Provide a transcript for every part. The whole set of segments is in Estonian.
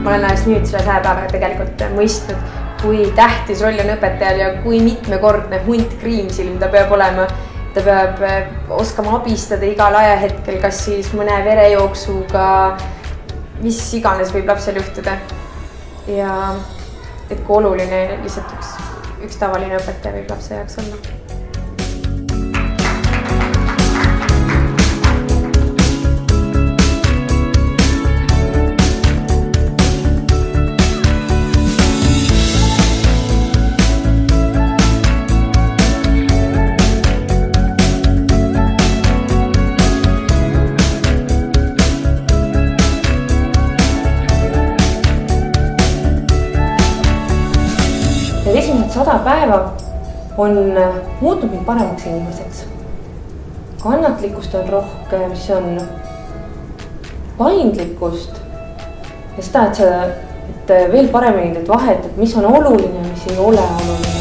Ma olen alles nüüd selle 100 päevaga tegelikult mõistnud, kui tähtis roll on õpetajal ja kui mitmekordne hunt kriimsilm ta peab olema. Ta peab oskama abistada igal ajahetkel, kas siis mõne verejooksuga, mis iganes võib lapsel juhtuda. Ja et kui oluline lihtsalt üks tavaline õpetaja võib lapse jaoks olla. Esimesed 100 päeva on muutnud mind paremaks inimeseks. Kannatlikkust on rohkem, see on paindlikkust ja seda, et veel paremini teed vahet, et mis on oluline, mis ei ole oluline.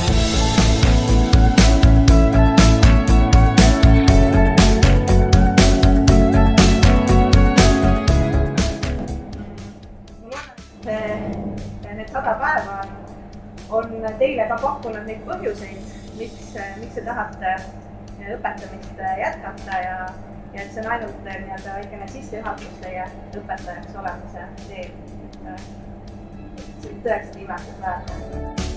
Need 100 päeva on teile ka pakkunud neid põhjuseid, miks te tahate õpetamist jätkata ja et see on ainult väikene sissejuhatus teie õpetajaks olemise teel. See on tõesti imetlusväärne.